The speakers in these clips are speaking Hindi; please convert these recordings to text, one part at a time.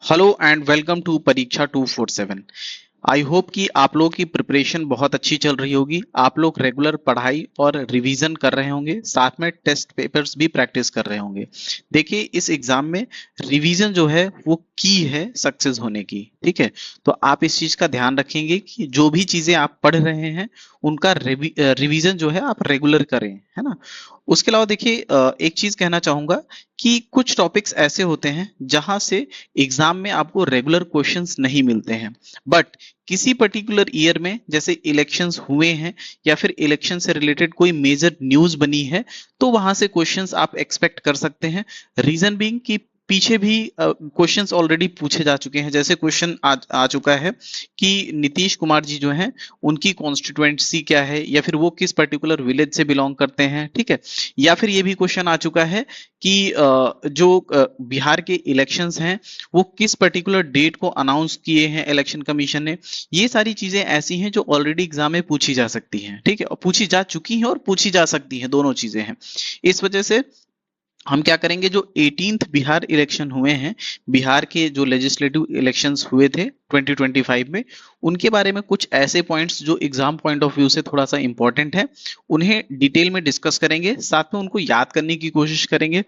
हेलो एंड वेलकम टू परीक्षा 247। आई होप कि आप लोगों की प्रिपरेशन बहुत अच्छी चल रही होगी। आप लोग रेगुलर पढ़ाई और रिवीजन कर रहे होंगे, साथ में टेस्ट पेपर्स भी प्रैक्टिस कर रहे होंगे। देखिए, इस एग्जाम में रिवीजन जो है वो की है सक्सेस होने की। ठीक है, तो आप इस चीज का ध्यान रखेंगे कि जो भी चीजें आप पढ़ रहे हैं उनका रिवीजन जो है आप रेगुलर करें, है ना। उसके अलावा देखिए, एक चीज कहना चाहूंगा कि कुछ टॉपिक्स ऐसे होते हैं जहां से एग्जाम में आपको रेगुलर क्वेश्चंस नहीं मिलते हैं, बट किसी पर्टिकुलर ईयर में जैसे इलेक्शंस हुए हैं या फिर इलेक्शन से रिलेटेड कोई मेजर न्यूज बनी है, तो वहां से क्वेश्चंस आप एक्सपेक्ट कर सकते हैं। रीजन बीइंग कि पीछे भी क्वेश्चंस ऑलरेडी पूछे जा चुके हैं। जैसे क्वेश्चन आ चुका है कि नीतीश कुमार जी जो हैं उनकी कॉन्स्टिट्यूएंसी क्या है, या फिर वो किस पर्टिकुलर विलेज से बिलोंग करते हैं। ठीक है, या फिर ये भी क्वेश्चन आ चुका है कि जो बिहार के इलेक्शंस हैं वो किस पर्टिकुलर डेट को अनाउंस किए हैं इलेक्शन कमीशन ने। ये सारी चीजें ऐसी हैं जो ऑलरेडी एग्जाम में पूछी जा सकती हैं। ठीक है, और पूछी जा चुकी हैं और पूछी जा सकती हैं, दोनों चीजें हैं। इस वजह से हम क्या करेंगे, जो 18th बिहार इलेक्शन हुए हैं, बिहार के जो लेजिस्लेटिव इलेक्शंस हुए थे 2025 में, उनके बारे में कुछ ऐसे पॉइंट्स जो एग्जाम पॉइंट ऑफ व्यू से थोड़ा सा इंपॉर्टेंट है, उन्हें डिटेल में डिस्कस करेंगे, साथ में उनको याद करने की कोशिश करेंगे।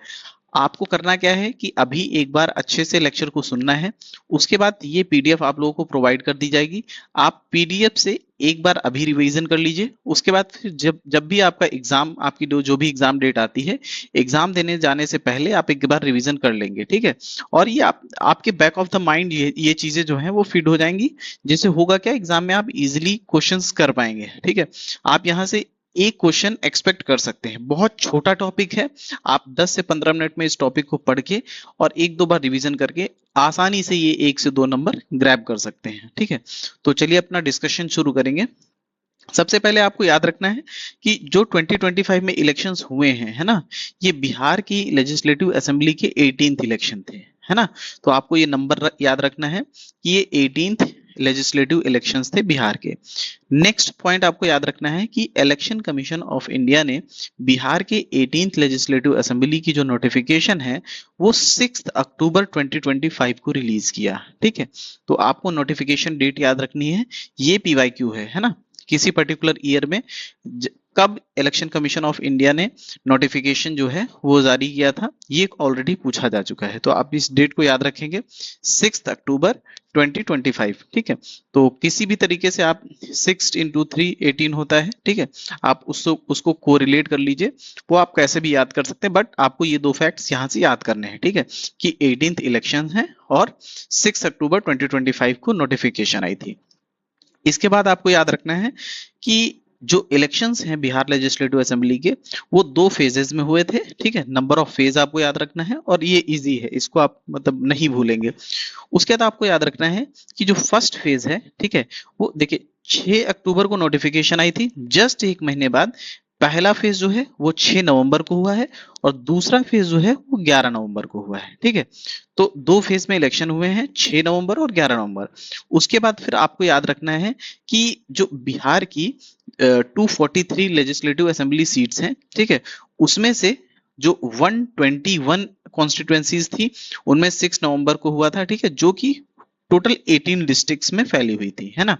आपको करना क्या है कि अभी एक बार अच्छे से लेक्चर को सुनना है, उसके बाद ये पीडीएफ आप लोगों को प्रोवाइड कर दी जाएगी। आप पीडीएफ से एक बार अभी रिवीजन कर लीजिए, उसके बाद फिर जब जब भी आपका एग्जाम, आपकी जो भी एग्जाम डेट आती है, एग्जाम देने जाने से पहले आप एक बार रिवीजन कर लेंगे। ठीक है, और ये आपके बैक ऑफ द माइंड ये चीजें जो हैं वो फिट हो जाएंगी, जिससे होगा क्या, एग्जाम में आप इजिली क्वेश्चंस कर पाएंगे। ठीक है, आप यहाँ से एक क्वेश्चन एक्सपेक्ट कर सकते हैं। बहुत छोटा टॉपिक है, आप 10 से 15 मिनट में इस टॉपिक को पढ़ के और एक दो बार रिवीजन करके आसानी से ये 1 से 2 नंबर ग्रैब कर सकते हैं। ठीक है, तो चलिए अपना डिस्कशन शुरू करेंगे। सबसे पहले आपको याद रखना है कि जो 2025 में इलेक्शंस हुए हैं, है ना, ये बिहार की लेजिस्लेटिव असेंबली के 18th इलेक्शन थे, है ना। तो आपको ये नंबर याद रखना है कि ये 18th लेजिस्लेटिव इलेक्शंस थे बिहार के। नेक्स्ट पॉइंट आपको याद रखना है कि इलेक्शन कमीशन ऑफ इंडिया ने बिहार के 18th लेजिस्लेटिव असेंबली की जो नोटिफिकेशन है वो 6 अक्टूबर 2025 को रिलीज किया। ठीक है, तो आपको नोटिफिकेशन डेट याद रखनी है। ये पीवाईक्यू है ना, किसी पर्टिकुलर ईयर में कब इलेक्शन कमीशन ऑफ इंडिया ने नोटिफिकेशन जो है वो जारी किया था, ये ऑलरेडी पूछा जा चुका है। तो आप इस डेट को याद रखेंगे, 6 अक्टूबर 2025। ठीक है, तो किसी भी तरीके से आप 6 इंटू 3 18 होता है। ठीक है, आप उसको कोरिलेट कर लीजिए, वो आप कैसे भी याद कर सकते हैं, बट आपको ये दो फैक्ट्स यहाँ से याद करने हैं। ठीक है, कि 18th इलेक्शन है और 6 अक्टूबर 2025 को नोटिफिकेशन आई थी। इसके बाद आपको याद रखना है कि जो इलेक्शंस हैं बिहार लेजिस्लेटिव असेंबली के, वो 2 फेजेस में हुए थे। ठीक है, नंबर ऑफ फेज आपको याद रखना है, और ये इजी है, इसको आप मतलब नहीं भूलेंगे। उसके बाद आपको याद रखना है कि जो फर्स्ट फेज है, ठीक है, वो देखिए 6 अक्टूबर को नोटिफिकेशन आई थी, जस्ट एक महीने बाद पहला फेज जो है वो 6 नवंबर को हुआ है, और दूसरा फेज जो है वो 11 नवंबर को हुआ है। ठीक है, तो 2 फेज में इलेक्शन हुए हैं, 6 नवंबर और 11 नवंबर। उसके बाद फिर आपको याद रखना है कि जो बिहार की 243 लेजिस्लेटिव असेंबली सीट्स हैं, ठीक है, उसमें से जो 121 कॉन्स्टिट्युएंसीज थी, उनमें 6 नवंबर को हुआ था। ठीक है, जो कि टोटल 18 डिस्ट्रिक्ट्स में फैली हुई थी, है ना।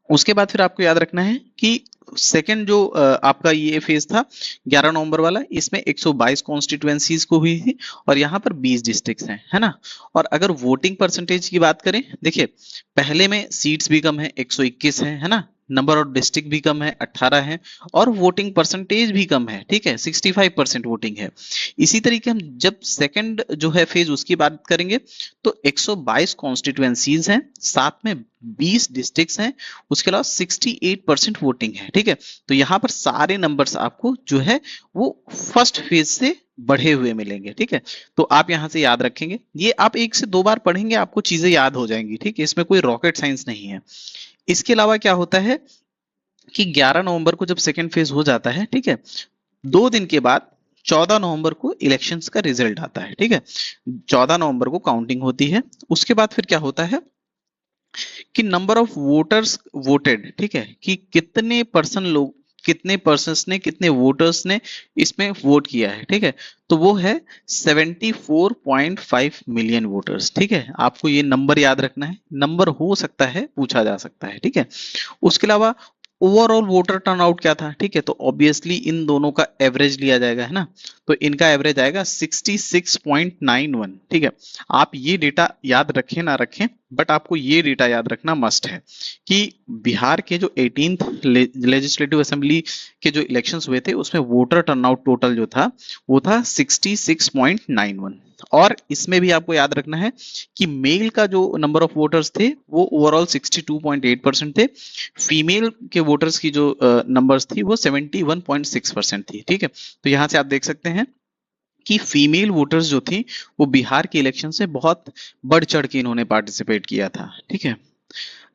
उसके बाद फिर आपको याद रखना है कि सेकंड जो आपका ये फेज था 11 नवंबर वाला, इसमें 122 कॉन्स्टिट्युएंसीज को हुई थी, और यहाँ पर 20 डिस्ट्रिक्ट्स हैं, है ना। और अगर वोटिंग परसेंटेज की बात करें, देखिए पहले में सीट्स भी कम है, 121 है ना, नंबर ऑफ डिस्ट्रिक्ट भी कम है, 18 है, और वोटिंग परसेंटेज भी कम है। ठीक है, 65% वोटिंग है। इसी तरीके हम जब सेकंड जो है फेज उसकी बात करेंगे, तो 122 कॉन्स्टिट्युएंसीज हैं, साथ में 20 डिस्ट्रिक्ट्स हैं, उसके अलावा 68% वोटिंग है। ठीक है, तो यहाँ पर सारे नंबर्स आपको जो है वो फर्स्ट फेज से बढ़े हुए मिलेंगे। ठीक है, तो आप यहाँ से याद रखेंगे, ये आप 1 से 2 बार पढ़ेंगे, आपको चीजें याद हो जाएंगी। ठीक है, इसमें कोई रॉकेट साइंस नहीं है। इसके अलावा क्या होता है कि 11 नवंबर को जब सेकेंड फेज हो जाता है, ठीक है, 2 दिन के बाद 14 नवंबर को इलेक्शंस का रिजल्ट आता है। ठीक है, 14 नवंबर को काउंटिंग होती है। उसके बाद फिर क्या होता है कि नंबर ऑफ वोटर्स वोटेड, ठीक है, कि कितने पर्सन लोग कितने पर्सन्स ने, कितने वोटर्स ने इसमें वोट किया है, ठीक है। तो वो है 74.5 मिलियन वोटर्स, ठीक है। आपको ये नंबर याद रखना है, नंबर हो सकता है पूछा जा सकता है, ठीक है। उसके अलावा ओवरऑल वोटर टर्नआउट क्या था, ठीक है। तो ऑब्वियसली इन दोनों का एवरेज लिया जाएगा, है ना। तो इनका एवरेज आएगा 66.91, ठीक है। आप ये डेटा याद रखें ना रखें, बट आपको ये डेटा याद रखना मस्ट है कि बिहार के जो 18th लेजिस्लेटिव असेंबली के जो इलेक्शंस हुए थे उसमें वोटर टर्नआउट टोटल जो था वो था 66.91। और इसमें भी आपको याद रखना है कि मेल का जो नंबर ऑफ वोटर्स थे वो ओवरऑल 62.8% थे, फीमेल के वोटर्स की जो नंबर्स थी वो 71.6% थी, ठीक है। तो यहां से आप देख सकते हैं कि फीमेल वोटर्स जो थी वो बिहार के इलेक्शन से बहुत बढ़ चढ़ के इन्होंने पार्टिसिपेट किया था, ठीक है।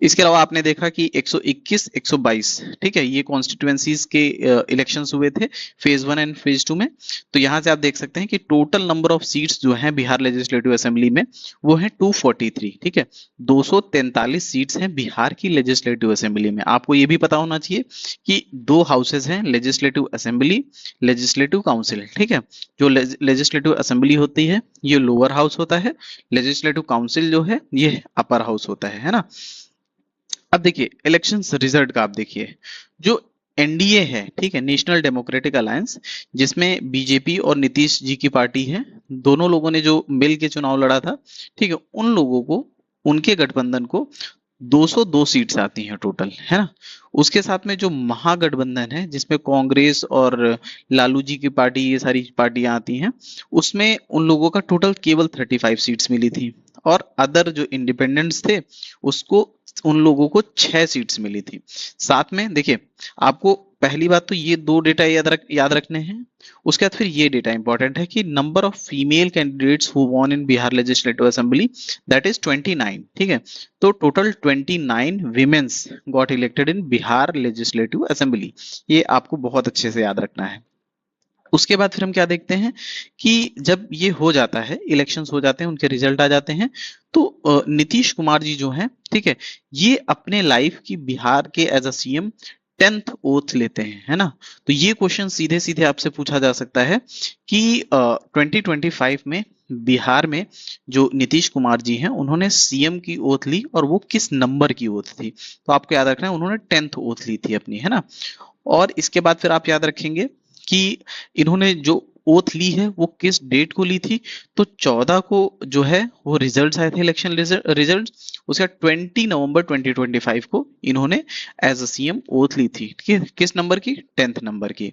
इसके अलावा आपने देखा कि 121, 122, ठीक है, ये कॉन्स्टिट्यूएंसीज के इलेक्शंस हुए थे फेज 1 एंड फेज 2 में। तो यहां से आप देख सकते हैं कि टोटल नंबर ऑफ सीट्स जो हैं बिहार लेजिस्लेटिव असेंबली में वो है 243, ठीक है। 243 सीट्स हैं बिहार की लेजिस्लेटिव असेंबली में। आपको ये भी पता होना चाहिए कि दो हाउसेज हैं, लेजिस्लेटिव असेंबली, लेजिस्लेटिव काउंसिल, ठीक है। जो लेजिस्लेटिव असेंबली होती है ये लोअर हाउस होता है, लेजिस्लेटिव काउंसिल जो है ये अपर हाउस होता है ना। अब देखिए इलेक्शंस रिजल्ट का, आप देखिए जो एनडीए है, ठीक है, नेशनल डेमोक्रेटिक अलायंस, जिसमें बीजेपी और नीतीश जी की पार्टी है, दोनों लोगों ने जो मिल के चुनाव लड़ा था, ठीक है, उन लोगों को, उनके गठबंधन को 202 सीट्स आती हैं टोटल, है ना। उसके साथ में जो महागठबंधन है जिसमें कांग्रेस और लालू जी की पार्टी, ये सारी पार्टियां आती हैं, उसमें उन लोगों का टोटल केवल 35 सीट्स मिली थी। और अदर जो इंडिपेंडेंट्स थे उसको, उन लोगों को 6 सीट्स मिली थी। साथ में देखिए, आपको पहली बात तो ये दो डेटा याद रखने हैं। उसके बाद फिर ये डेटा इंपॉर्टेंट है कि number of female candidates who won in Bihar legislative assembly, that is 29, ठीक है। तो टोटल 29 विमेन्स गॉट इलेक्टेड इन बिहार लेजिस्लेटिव असेंबली, ये आपको बहुत अच्छे से याद रखना है। उसके बाद फिर हम क्या देखते हैं कि जब ये हो जाता है, इलेक्शंस हो जाते हैं, उनके रिजल्ट आ जाते हैं, तो नीतीश कुमार जी जो हैं, ठीक है, ये अपने लाइफ की बिहार के as a CM 10th oath लेते हैं, है ना। तो ये क्वेश्चन सीधे सीधे आपसे पूछा जा सकता है कि 2025 में बिहार में जो नीतीश कुमार जी हैं उन्होंने सीएम की ओथ ली और वो किस नंबर की ओथ थी। तो आपको याद रखना है उन्होंने 10th ओथ ली थी अपनी, है ना। और इसके बाद फिर आप याद रखेंगे कि इन्होंने जो ओथ ली है वो किस डेट को ली थी। तो 14 को जो है वो रिजल्ट्स आए थे, इलेक्शन रिजल्ट। उसका 20 नवंबर 2025 को इन्होंने एज अ सीएम ओथ ली थी, ठीक है, किस नंबर की, 10th नंबर की।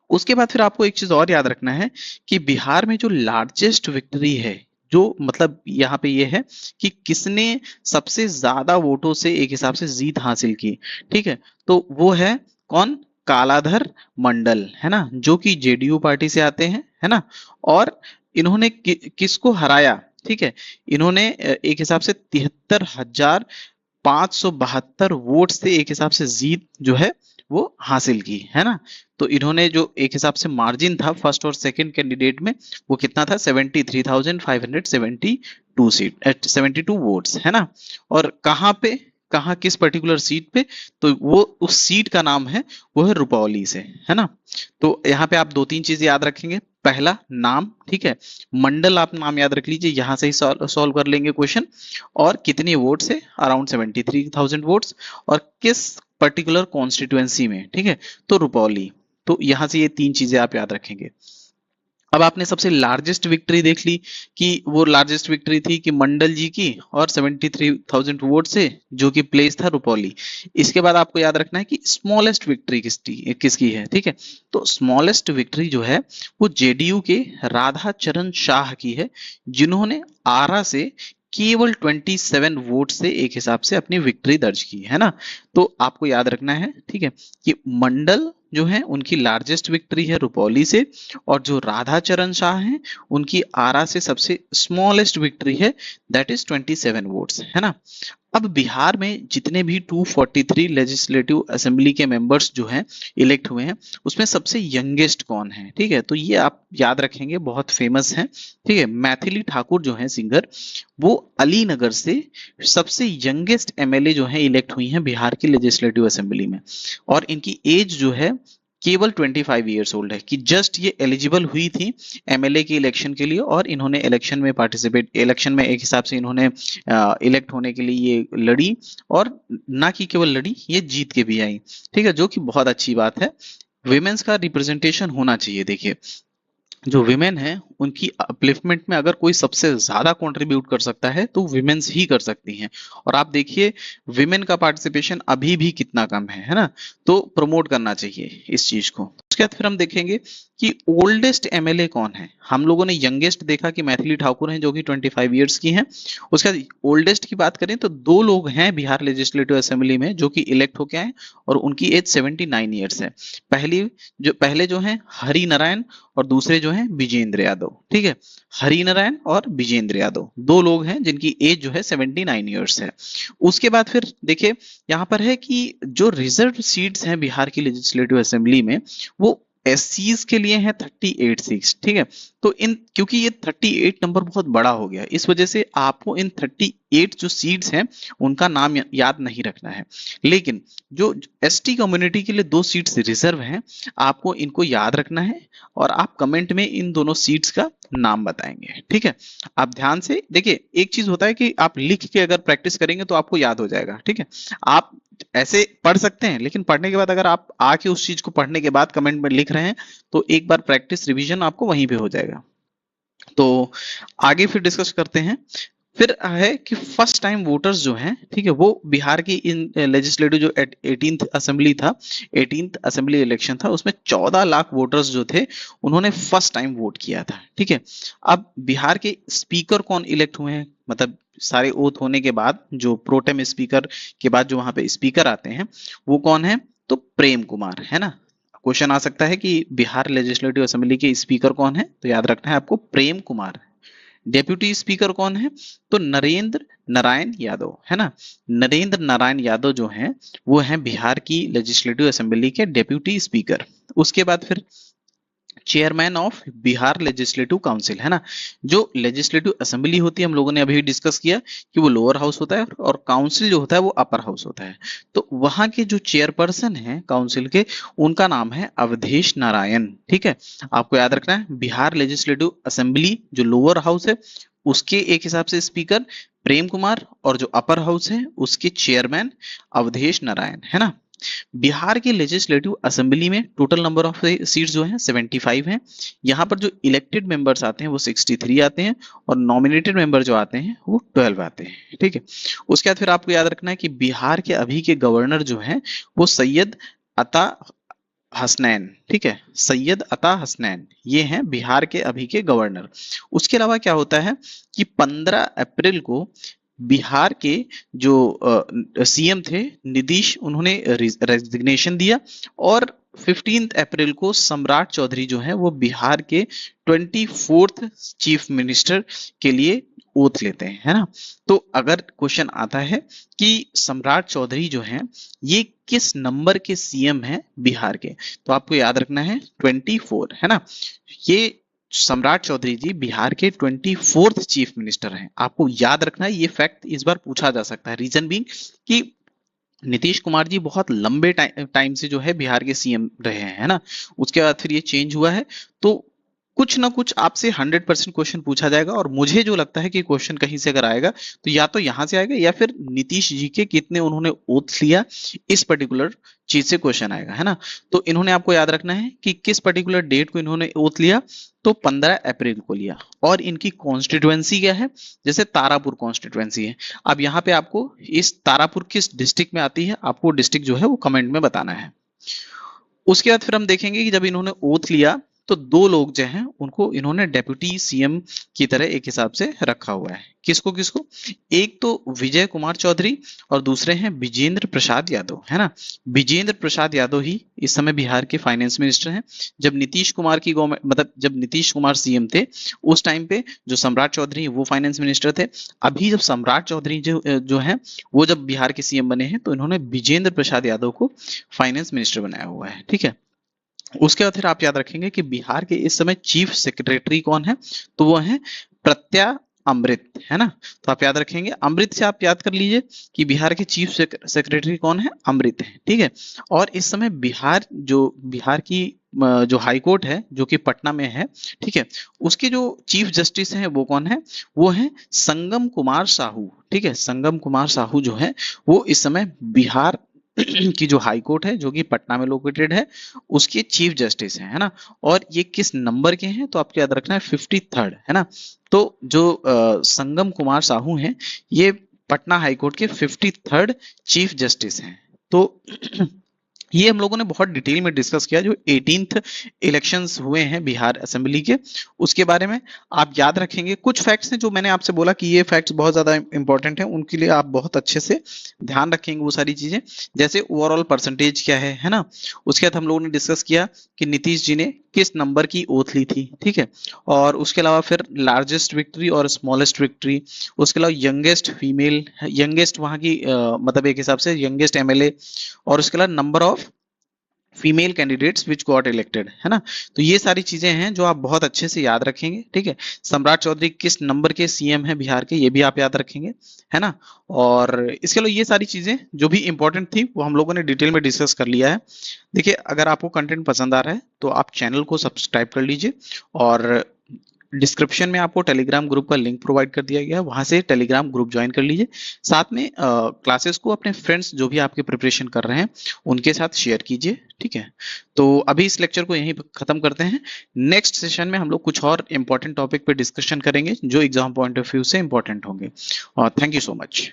उसके बाद फिर आपको एक चीज और याद रखना है कि बिहार में जो लार्जेस्ट विक्ट्री है, जो मतलब यहाँ पे ये है कि किसने सबसे ज्यादा वोटों से एक हिसाब से जीत हासिल की, ठीक है। तो वो है कौन, कालाधर मंडल, है ना, जो कि जेडीयू पार्टी से आते हैं, है ना। और इन्होंने किसको हराया, ठीक है, इन्होंने एक हिसाब से 73,572 वोट से एक हिसाब से जीत जो है वो हासिल की, है ना। तो इन्होंने जो एक हिसाब से मार्जिन था फर्स्ट और सेकंड कैंडिडेट में वो कितना था, 73,572 सीट, 72 वोट्स, है ना। और कहाँ पे, कहाँ किस पर्टिकुलर सीट पे, तो वो उस सीट का नाम है वो है रुपौली से, है ना। तो यहाँ पे आप दो तीन चीज याद रखेंगे, पहला नाम, ठीक है, मंडल आप नाम याद रख लीजिए, यहां से ही सॉल्व कर लेंगे क्वेश्चन। और कितने वोट से, अराउंड 73,000 वोट्स, और किस पर्टिकुलर कॉन्स्टिट्यूएंसी में, ठीक है, तो रुपौली। तो यहां से ये तीन चीजें आप याद रखेंगे। अब आपने सबसे लार्जेस्ट विक्ट्री देख ली कि वो लार्जेस्ट विक्ट्री थी कि मंडल जी की, और 73,000 वोट से, जो कि प्लेस था रुपौली। इसके बाद आपको याद रखना है कि स्मॉलेस्ट विक्ट्री किसकी है, ठीक है। तो स्मॉलेस्ट विक्ट्री जो है वो जेडीयू के राधा चरण शाह की है, जिन्होंने आरा से केवल 27 वोट से एक हिसाब से अपनी विक्ट्री दर्ज की, है ना। तो आपको याद रखना है, ठीक है, कि मंडल जो है उनकी लार्जेस्ट विक्ट्री है रुपौली से, और जो राधा चरण शाह हैं उनकी आरा से सबसे स्मॉलेस्ट विक्ट्री है, दैट इज 27 वोट्स, है ना। अब बिहार में जितने भी 243 लेजिस्लेटिव असेंबली के मेंबर्स जो हैं इलेक्ट हुए हैं, उसमें सबसे यंगेस्ट कौन है? ठीक है, तो ये आप याद रखेंगे, बहुत फेमस हैं। ठीक है, मैथिली ठाकुर जो हैं सिंगर, वो अलीनगर से सबसे यंगेस्ट एमएलए जो हैं इलेक्ट हुई हैं बिहार की लेजिस्लेटिव असेंबली में। और इनकी एज जो है केवल 25 ईयर्स ओल्ड है, कि जस्ट ये एलिजिबल हुई थी एमएलए के इलेक्शन के लिए, और इन्होंने इलेक्शन में एक हिसाब से इन्होंने इलेक्ट होने के लिए ये लड़ी, और ना कि केवल लड़ी, ये जीत के भी आई। ठीक है, जो कि बहुत अच्छी बात है। विमेन्स का रिप्रेजेंटेशन होना चाहिए। देखिए, जो विमेन है उनकी अपलिफ्टमेंट में अगर कोई सबसे ज्यादा कंट्रीब्यूट कर सकता है तो विमेन्स ही कर सकती हैं। और आप देखिए विमेन का पार्टिसिपेशन अभी भी कितना कम है ना? तो प्रमोट करना चाहिए इस चीज को। उसके बाद फिर हम देखेंगे कि ओल्डेस्ट एमएलए कौन है। हम लोगों ने यंगेस्ट देखा कि मैथिली ठाकुर हैं जो कि 25 ईयर्स की हैं। उसके बाद ओल्डेस्ट की बात करें तो दो लोग हैं बिहार लेजिस्लेटिव असेंबली में जो कि इलेक्ट होके आए, और उनकी एज 79 ईयर्स है। पहले जो हैं हरि नारायण, और दूसरे जो हैं विजेंद्र यादव। ठीक है, हरि नारायण और विजेंद्र यादव दो लोग हैं जिनकी एज जो है 79 ईयर्स है। उसके बाद फिर देखिए यहाँ पर है कि जो रिजर्व सीट्स हैं बिहार की लेजिस्लेटिव असेंबली में, वो एससीज के लिए है 38 सीट्स। ठीक है, तो इन क्योंकि ये 38 नंबर बहुत बड़ा हो गया, इस वजह से आपको इन 38 जो सीट्स हैं उनका नाम याद नहीं रखना है। लेकिन जो एसटी कम्युनिटी के लिए दो सीट्स रिजर्व हैं, आपको इनको याद रखना है, और आप कमेंट में इन दोनों सीट्स का नाम बताएंगे। ठीक है, आप ध्यान से देखिए, एक चीज होता है कि आप लिख के अगर प्रैक्टिस करेंगे तो आपको याद हो जाएगा। ठीक है, आप ऐसे पढ़ सकते हैं, लेकिन पढ़ने के बाद अगर आप आके उस चीज को पढ़ने के बाद कमेंट में लिख रहे हैं तो एक बार प्रैक्टिस रिवीजन आपको वहीं पे हो जाएगा। तो आगे फिर डिस्कस करते हैं। फिर है कि फर्स्ट टाइम वोटर्स जो हैं, ठीक है, वो बिहार की इन लेजिस्लेटिव जो 18th असेंबली था, 18th असेंबली इलेक्शन था, उसमें 14 लाख वोटर्स जो थे उन्होंने फर्स्ट टाइम वोट किया था। ठीक है, अब बिहार के स्पीकर कौन इलेक्ट हुए हैं, मतलब सारे ओथ होने के बाद जो प्रोटेम स्पीकर के बाद जो वहां पे स्पीकर आते हैं वो कौन है? तो प्रेम कुमार है ना। क्वेश्चन आ सकता है कि बिहार लेजिस्लेटिव असेंबली के स्पीकर कौन है, तो याद रखना है आपको प्रेम कुमार। डेप्यूटी स्पीकर कौन है? तो नरेंद्र नारायण यादव है ना। नरेंद्र नारायण यादव जो हैं वो हैं बिहार की लेजिस्लेटिव असेंबली के डेप्यूटी स्पीकर। उसके बाद फिर chairman of Bihar legislative council है ना। जो लेजिस्लेटिव असेंबली होती है, हम लोगों ने अभी डिस्कस किया कि वो लोअर हाउस होता है और काउंसिल जो होता है वो अपर हाउस होता है। तो वहां के जो चेयरपर्सन हैं काउंसिल के, उनका नाम है अवधेश नारायण। ठीक है, आपको याद रखना है बिहार लेजिस्लेटिव असेंबली जो लोअर हाउस है उसके एक हिसाब से स्पीकर प्रेम कुमार, और जो अपर हाउस है उसके चेयरमैन अवधेश नारायण है ना। बिहार के लेजिस्लेटिव असेंबली में टोटल नंबर ऑफ सीट्स जो हैं 75 हैं। यहाँ पर जो इलेक्टेड मेंबर्स आते हैं वो 63 आते हैं, और नॉमिनेटेड मेंबर जो आते हैं वो 12 आते हैं। ठीक है, उसके बाद फिर आपको याद रखना है कि बिहार के अभी के गवर्नर जो हैं वो सैयद अता हसनैन। ठीक है, सैयद अता हसनैन ये हैं बिहार के अभी के गवर्नर। उसके अलावा क्या होता है कि 15 अप्रैल को बिहार के जो सीएम थे नीतीश, उन्होंने रेजिग्नेशन दिया, और 15 अप्रैल को सम्राट चौधरी जो है वो बिहार के 24th चीफ मिनिस्टर के लिए ओथ लेते हैं है ना। तो अगर क्वेश्चन आता है कि सम्राट चौधरी जो हैं ये किस नंबर के सीएम हैं बिहार के, तो आपको याद रखना है 24 है ना। ये सम्राट चौधरी जी बिहार के 24th चीफ मिनिस्टर हैं। आपको याद रखना है, ये फैक्ट इस बार पूछा जा सकता है। रीजन बीइंग कि नीतीश कुमार जी बहुत लंबे टाइम से जो है बिहार के सीएम रहे हैं है ना। उसके बाद फिर ये चेंज हुआ है, तो कुछ ना कुछ आपसे 100% क्वेश्चन पूछा जाएगा। और मुझे जो लगता है कि क्वेश्चन कहीं से अगर आएगा तो या तो यहां से आएगा, या फिर नीतीश जी के कितने उन्होंने ओथ लिया इस पर्टिकुलर चीज से क्वेश्चन आएगा है ना। तो इन्होंने आपको याद रखना है कि किस पर्टिकुलर डेट को इन्होंने ओथ लिया, तो 15 अप्रैल को लिया। और इनकी कॉन्स्टिट्युएंसी क्या है? जैसे तारापुर कॉन्स्टिट्युएंसी है। अब यहाँ पे आपको इस तारापुर किस डिस्ट्रिक्ट में आती है, आपको डिस्ट्रिक्ट जो है वो कमेंट में बताना है। उसके बाद फिर हम देखेंगे कि जब इन्होंने ओथ लिया तो 2 लोग जो हैं उनको इन्होंने डेप्यूटी सीएम की तरह एक हिसाब से रखा हुआ है। किसको किसको? एक तो विजय कुमार चौधरी और दूसरे हैं विजेंद्र प्रसाद यादव, है ना। विजेंद्र प्रसाद यादव ही इस समय बिहार के फाइनेंस मिनिस्टर हैं। जब नीतीश कुमार की गवर्नमेंट, मतलब जब नीतीश कुमार सीएम थे उस टाइम पे जो सम्राट चौधरी वो फाइनेंस मिनिस्टर थे। अभी जब सम्राट चौधरी जो है वो जब बिहार के सीएम बने हैं तो इन्होंने विजेंद्र प्रसाद यादव को फाइनेंस मिनिस्टर बनाया हुआ है, ठीक है। उसके बाद फिर आप याद रखेंगे कि बिहार के इस समय चीफ सेक्रेटरी कौन है, तो वो है प्रत्या अमृत, है ना। तो आप याद रखेंगे अमृत से, आप याद कर लीजिए कि बिहार के चीफ सेक्रेटरी कौन है, अमृत है, ठीक है। और इस समय बिहार की जो हाई कोर्ट है जो कि पटना में है, ठीक है, उसके जो चीफ जस्टिस हैं वो कौन है, वो है संगम कुमार साहू, ठीक है। संगम कुमार साहू जो है वो इस समय बिहार की जो हाई कोर्ट है जो कि पटना में लोकेटेड है उसके चीफ जस्टिस हैं, है ना। और ये किस नंबर के हैं, तो आपको याद रखना है 53rd, है ना। तो जो संगम कुमार साहू हैं ये पटना हाई कोर्ट के 53rd चीफ जस्टिस हैं। तो ये हम लोगों ने बहुत डिटेल में डिस्कस किया जो 18th इलेक्शंस हुए हैं बिहार असेंबली के, उसके बारे में आप याद रखेंगे। कुछ फैक्ट्स हैं जो मैंने आपसे बोला कि ये फैक्ट्स बहुत ज्यादा इंपॉर्टेंट हैं, उनके लिए आप बहुत अच्छे से ध्यान रखेंगे वो सारी चीजें। जैसे ओवरऑल परसेंटेज क्या है ना। उसके बाद हम लोगों ने डिस्कस किया कि नीतीश जी ने किस नंबर की ओथ ली थी, ठीक है। और उसके अलावा फिर लार्जेस्ट विक्ट्री और स्मॉलेस्ट विक्ट्री, उसके अलावा यंगेस्ट फीमेल, यंगेस्ट वहां की मतलब एक हिसाब से यंगेस्ट एमएलए, और उसके अलावा number of female candidates which got elected, है ना। तो ये सारी चीजें हैं जो आप बहुत अच्छे से याद रखेंगे, ठीक है। सम्राट चौधरी किस नंबर के सीएम है बिहार के, ये भी आप याद रखेंगे, है ना। और इसके अलावा ये सारी चीजें जो भी इंपॉर्टेंट थी वो हम लोगों ने डिटेल में डिस्कस कर लिया है। देखिए अगर आपको कंटेंट पसंद आ रहा है तो आप चैनल को सब्सक्राइब कर लीजिए, और डिस्क्रिप्शन में आपको टेलीग्राम ग्रुप का लिंक प्रोवाइड कर दिया गया है, वहां से टेलीग्राम ग्रुप ज्वाइन कर लीजिए। साथ में क्लासेस को अपने फ्रेंड्स जो भी आपके प्रिपरेशन कर रहे हैं उनके साथ शेयर कीजिए, ठीक है। तो अभी इस लेक्चर को यहीं खत्म करते हैं। नेक्स्ट सेशन में हम लोग कुछ और इंपॉर्टेंट टॉपिक पे डिस्कशन करेंगे जो एग्जाम पॉइंट ऑफ व्यू से इंपॉर्टेंट होंगे। Thank you so much.